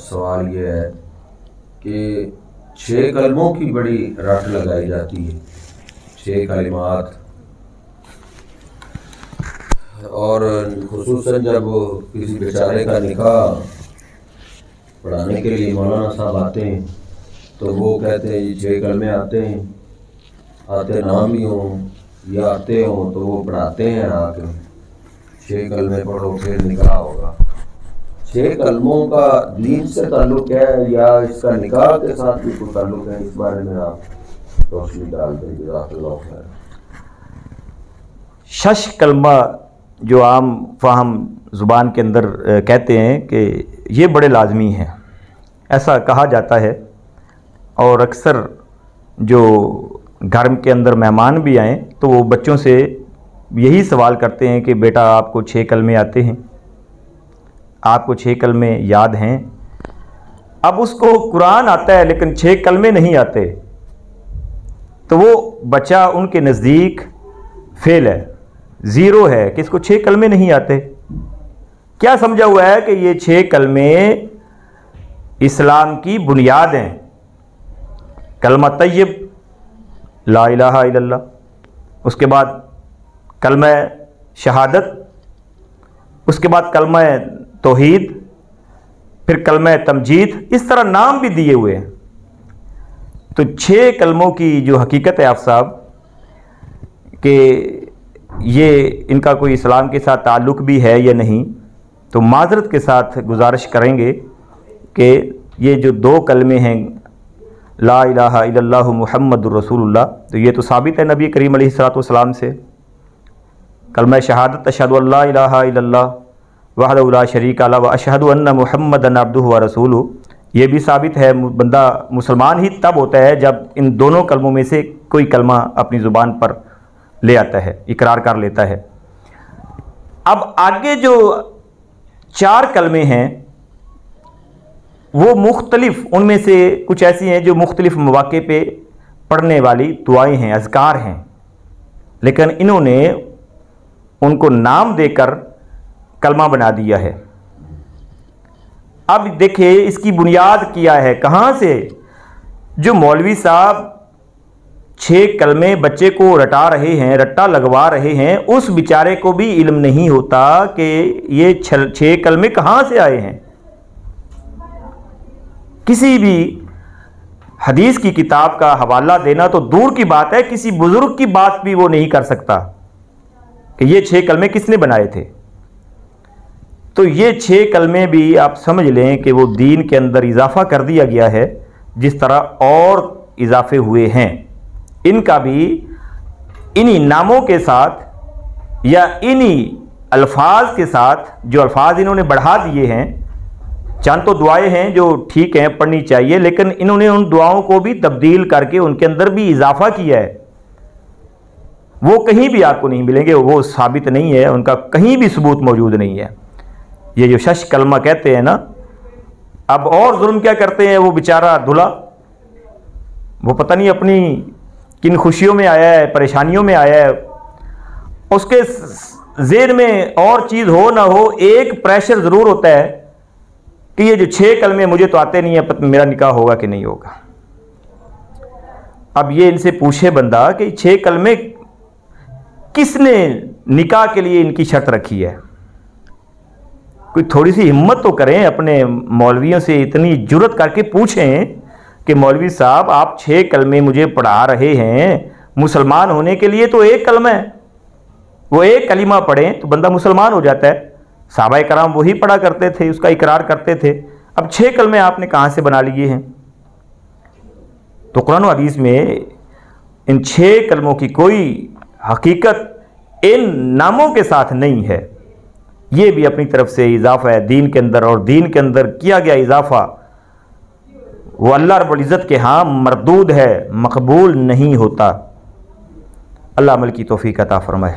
سوال یہ ہے کہ 6 کلموں کی بڑی رٹ لگائی جاتی ہے، 6 کلمات، اور خصوصاً جب کسی بیچارے کا نکاح پڑھانے کے لیے مولانا صاحب آتے ہیں تو وہ کہتے ہیں 6 کلمے آتے ہیں، آتے نہ بھی ہوں یا آتے ہوں تو وہ پڑھاتے ہیں آ کے 6 کلمے پڑھو پھر نکاح ہوگا۔ 6 کلموں کا دین سے تعلق ہے یا اس کا نکاح کے ساتھ بھی کوئی تعلق ہے؟ اس بارے میں آپ روشنی ڈال دیں، جزاک اللہ خیر۔ 6 کلمہ جو عام فہم زبان کے اندر کہتے ہیں کہ یہ بڑے لازمی ہیں، ایسا کہا جاتا ہے، اور اکثر جو گھر کے اندر مہمان بھی آئیں تو وہ بچوں سے یہی سوال کرتے ہیں کہ بیٹا آپ کو 6 کلمے آتے ہیں، آپ کو 6 کلمے یاد ہیں؟ اب اس کو قرآن آتا ہے لیکن 6 کلمے نہیں آتے تو وہ بچہ ان کے نزدیک فیل ہے، زیرو ہے کہ اس کو 6 کلمے نہیں آتے۔ کیا سمجھا ہوا ہے کہ یہ 6 کلمے اسلام کی بنیاد ہیں؟ کلمہ طیب، لا الہ الا اللہ، اس کے بعد کلمہ شہادت، اس کے بعد کلمہ توحید، پھر کلمہ تمجید، اس طرح نام بھی دیے ہوئے ہیں۔ تو 6 کلموں کی جو حقیقت ہے آپ صاحب کہ یہ ان کا کوئی اسلام کے ساتھ تعلق بھی ہے یا نہیں، تو معذرت کے ساتھ گزارش کریں گے کہ یہ جو 2 کلمے ہیں لا الہ الا اللہ محمد الرسول اللہ، تو یہ تو ثابت ہے نبی کریم علیہ الصلوۃ سے۔ کلمہ شہادت اشہد ان لا الہ الا اللہ وحدہ لا شریک لہ واشہد ان محمدا عبدہ ورسولہ، یہ بھی ثابت ہے۔ بندہ مسلمان ہی تب ہوتا ہے جب ان دونوں کلموں میں سے کوئی کلمہ اپنی زبان پر لے آتا ہے، اقرار کر لیتا ہے۔ اب آگے جو 4 کلمے ہیں وہ مختلف، ان میں سے کچھ ایسی ہیں جو مختلف مواقع پہ پڑھنے والی دعائیں ہیں، اذکار ہیں، لیکن انہوں نے ان کو نام دے کر کلمہ بنا دیا ہے۔ اب دیکھیں اس کی بنیاد کیا ہے، کہاں سے؟ جو مولوی صاحب 6 کلمے بچے کو رٹا رہے ہیں، رٹا لگوا رہے ہیں، اس بیچارے کو بھی علم نہیں ہوتا کہ یہ 6 کلمے کہاں سے آئے ہیں۔ کسی بھی حدیث کی کتاب کا حوالہ دینا تو دور کی بات ہے، کسی بزرگ کی بات بھی وہ نہیں کر سکتا کہ یہ 6 کلمے کس نے بنائے تھے۔ تو یہ 6 کلمے بھی آپ سمجھ لیں کہ وہ دین کے اندر اضافہ کر دیا گیا ہے، جس طرح اور اضافے ہوئے ہیں، ان کا بھی انہی ناموں کے ساتھ یا انہی الفاظ کے ساتھ، جو الفاظ انہوں نے بڑھا دیے ہیں۔ چند تو دعائیں ہیں جو ٹھیک ہیں، پڑھنی چاہیے، لیکن انہوں نے ان دعاؤں کو بھی تبدیل کر کے ان کے اندر بھی اضافہ کیا ہے۔ وہ کہیں بھی آپ کو نہیں ملیں گے، وہ ثابت نہیں ہے، ان کا کہیں بھی ثبوت موجود نہیں ہے۔ یہ جو 6 کلمہ کہتے ہیں نا، اب اور ظلم کیا کرتے ہیں وہ بیچارہ دھلا، وہ پتہ نہیں اپنی کن خوشیوں میں آیا ہے، پریشانیوں میں آیا ہے، اس کے ذہن میں اور چیز ہو نہ ہو ایک پریشر ضرور ہوتا ہے کہ یہ جو 6 کلمے مجھے تو آتے نہیں ہیں، میرا نکاح ہوگا کہ نہیں ہوگا۔ اب یہ ان سے پوچھے بندہ کہ 6 کلمے کس نے نکاح کے لیے ان کی شرط رکھی ہے؟ کوئی تھوڑی سی ہمت تو کریں، اپنے مولویوں سے اتنی جرت کر کے پوچھیں کہ مولوی صاحب آپ 6 کلمے مجھے پڑھا رہے ہیں، مسلمان ہونے کے لیے تو 1 کلمہ ہے، وہ 1 کلمہ پڑھیں تو بندہ مسلمان ہو جاتا ہے۔ صحابہ کرام وہی پڑھا کرتے تھے، اس کا اقرار کرتے تھے، اب 6 کلمے آپ نے کہاں سے بنا لیے ہیں؟ تو قرآن و حدیث میں ان 6 کلموں کی کوئی حقیقت ان ناموں کے ساتھ نہیں ہے، یہ بھی اپنی طرف سے اضافہ ہے دین کے اندر، اور دین کے اندر کیا گیا اضافہ وہ اللہ رب العزت کے ہاں مردود ہے، مقبول نہیں ہوتا۔ اللہ عمل کی توفیق عطا فرمائے۔